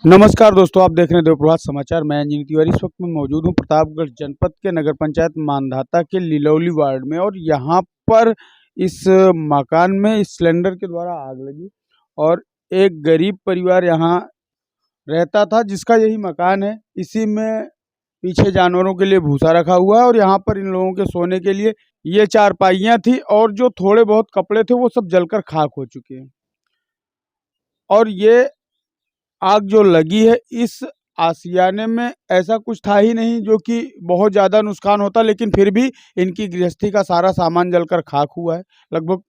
नमस्कार दोस्तों, आप देख रहे हैं देवप्रभात समाचार। मैं इंजीनियर तिवारी इस वक्त मैं मौजूद हूं प्रतापगढ़ जनपद के नगर पंचायत मांधाता के लिलौली वार्ड में। और यहां पर इस मकान में इस सिलेंडर के द्वारा आग लगी और एक गरीब परिवार यहां रहता था जिसका यही मकान है। इसी में पीछे जानवरों के लिए भूसा रखा हुआ है और यहाँ पर इन लोगों के सोने के लिए ये चारपाइयाँ थी और जो थोड़े बहुत कपड़े थे वो सब जलकर खाक हो चुके हैं। और ये आग जो लगी है इस आशियाने में ऐसा कुछ था ही नहीं जो कि बहुत ज़्यादा नुकसान होता, लेकिन फिर भी इनकी गृहस्थी का सारा सामान जलकर खाक हुआ है। लगभग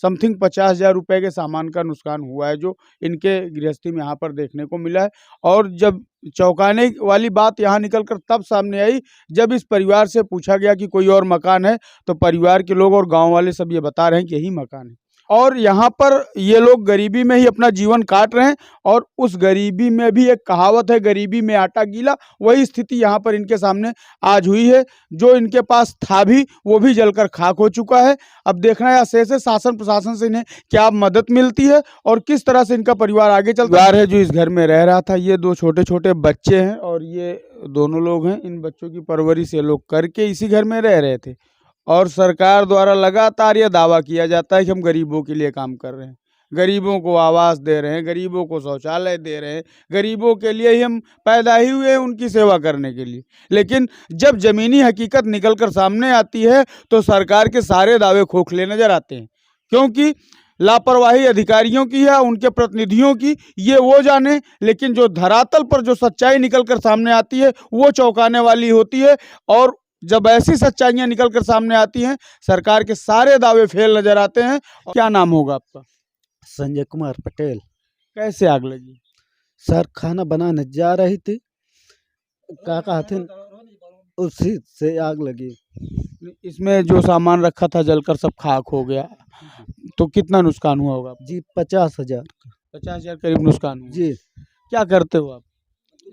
समथिंग 50,000 रुपये के सामान का नुकसान हुआ है जो इनके गृहस्थी में यहाँ पर देखने को मिला है। और जब चौंकाने वाली बात यहाँ निकलकर तब सामने आई जब इस परिवार से पूछा गया कि कोई और मकान है, तो परिवार के लोग और गांव वाले सब ये बता रहे हैं कि यही मकान है। और यहाँ पर ये लोग गरीबी में ही अपना जीवन काट रहे हैं और उस गरीबी में भी एक कहावत है, गरीबी में आटा गीला। वही स्थिति यहाँ पर इनके सामने आज हुई है। जो इनके पास था भी वो भी जलकर खाक हो चुका है। अब देखना है शेष है शासन प्रशासन से इन्हें क्या मदद मिलती है और किस तरह से इनका परिवार आगे चलता है। जो इस घर में रह रहा था, ये दो छोटे छोटे बच्चे हैं और ये दोनों लोग हैं। इन बच्चों की परवरिश ये लोग करके इसी घर में रह रहे थे। और सरकार द्वारा लगातार यह दावा किया जाता है कि हम गरीबों के लिए काम कर रहे हैं, गरीबों को आवास दे रहे हैं, गरीबों को शौचालय दे रहे हैं, गरीबों के लिए ही हम पैदा ही हुए हैं उनकी सेवा करने के लिए। लेकिन जब ज़मीनी हकीकत निकलकर सामने आती है तो सरकार के सारे दावे खोखले नज़र आते हैं, क्योंकि लापरवाही अधिकारियों की है, उनके प्रतिनिधियों की, ये वो जाने। लेकिन जो धरातल पर जो सच्चाई निकलकर सामने आती है वो चौंकाने वाली होती है। और जब ऐसी सच्चाइयां निकलकर सामने आती हैं, सरकार के सारे दावे फेल नजर आते हैं। क्या नाम होगा आपका? संजय कुमार पटेल। कैसे आग लगी? सर खाना बनाने जा रही थी, काका हथिन उसी से आग लगी। इसमें जो सामान रखा था जलकर सब खाक हो गया, तो कितना नुकसान हुआ होगा? जी 50,000। 50,000 करीब नुकसान हुआ। जी क्या करते हो आप?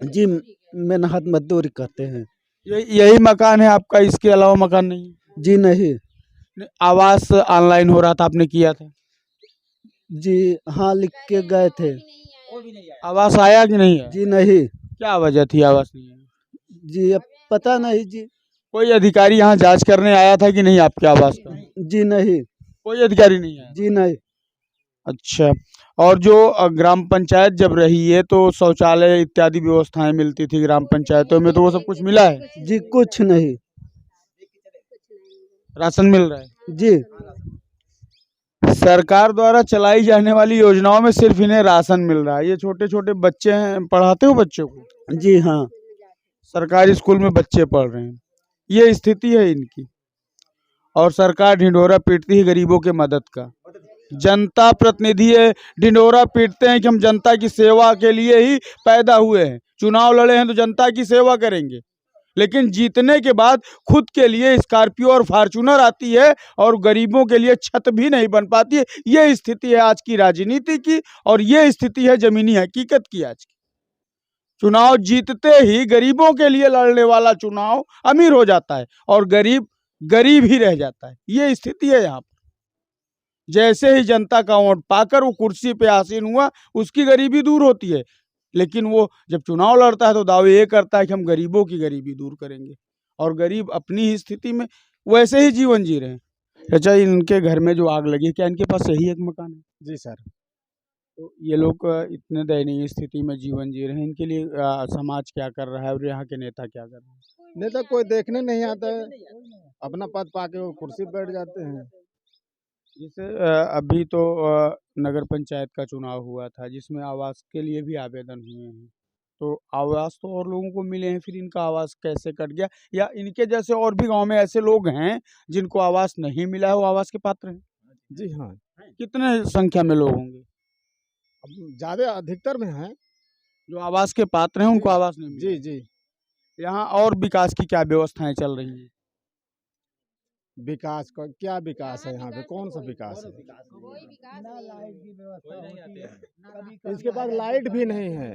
जी मेहनत मजदूरी करते हैं। यही मकान है आपका, इसके अलावा मकान नहीं है? जी नहीं। आवास ऑनलाइन हो रहा था, आपने किया था? जी हाँ, लिख के गए थे। आवास आया कि नहीं है? जी नहीं। क्या वजह थी आवास नहीं है? जी अब पता नहीं जी। कोई अधिकारी यहाँ जांच करने आया था कि नहीं आपके आवास का? जी नहीं। कोई अधिकारी नहीं है? जी नहीं। अच्छा। और जो ग्राम पंचायत जब रही है तो शौचालय इत्यादि व्यवस्थाएं मिलती थी ग्राम पंचायतों में, तो वो सब कुछ मिला है? जी कुछ नहीं। राशन मिल रहा है? जी सरकार द्वारा चलाई जाने वाली योजनाओं में सिर्फ इन्हें राशन मिल रहा है। ये छोटे छोटे बच्चे हैं, पढ़ाते हो बच्चों को? जी हाँ। सरकारी स्कूल में बच्चे पढ़ रहे हैं, ये स्थिति है इनकी। और सरकार ढिंढोरा पीटती है गरीबों के मदद का। जनता प्रतिनिधि है, ढिंढोरा पीटते हैं कि हम जनता की सेवा के लिए ही पैदा हुए हैं, चुनाव लड़े हैं तो जनता की सेवा करेंगे। लेकिन जीतने के बाद खुद के लिए स्कॉर्पियो और फॉर्च्यूनर आती है और गरीबों के लिए छत भी नहीं बन पाती है। ये स्थिति है आज की राजनीति की और ये स्थिति है जमीनी हकीकत की आज की। चुनाव जीतते ही गरीबों के लिए लड़ने वाला चुनाव अमीर हो जाता है और गरीब गरीब ही रह जाता है। ये स्थिति है यहाँ पर। जैसे ही जनता का वोट पाकर वो कुर्सी पे आसीन हुआ, उसकी गरीबी दूर होती है। लेकिन वो जब चुनाव लड़ता है तो दावे ये करता है कि हम गरीबों की गरीबी दूर करेंगे, और गरीब अपनी ही स्थिति में वैसे ही जीवन जी रहे हैं। अच्छा, इनके घर में जो आग लगी, क्या इनके पास यही एक मकान है? जी सर। तो ये लोग इतने दयनीय स्थिति में जीवन जी रहे हैं, इनके लिए समाज क्या कर रहा है और यहाँ के नेता क्या कर रहे हैं? नेता कोई देखने नहीं आता है, अपना पद पाके वो कुर्सी पर बैठ जाते हैं। जैसे अभी तो नगर पंचायत का चुनाव हुआ था जिसमें आवास के लिए भी आवेदन हुए हैं, तो आवास तो और लोगों को मिले हैं, फिर इनका आवास कैसे कट गया? या इनके जैसे और भी गांव में ऐसे लोग हैं जिनको आवास नहीं मिला है, वो आवास के पात्र हैं? जी हाँ। कितने संख्या में लोग होंगे? अब ज्यादा अधिकतर में है जो आवास के पात्र हैं उनको आवास नहीं मिला? जी जी। यहाँ और विकास की क्या व्यवस्थाएं चल रही हैं? विकास का क्या विकास है यहाँ पे? कौन सा विकास है? इसके पास लाइट भी नहीं है।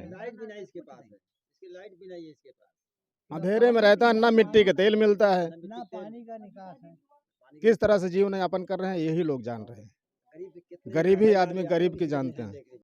अंधेरे में रहता है, ना मिट्टी का तेल मिलता है, ना पानी का निकास है। किस तरह से जीवन यापन कर रहे हैं यही लोग जान रहे हैं। गरीब ही आदमी गरीब की जानते हैं।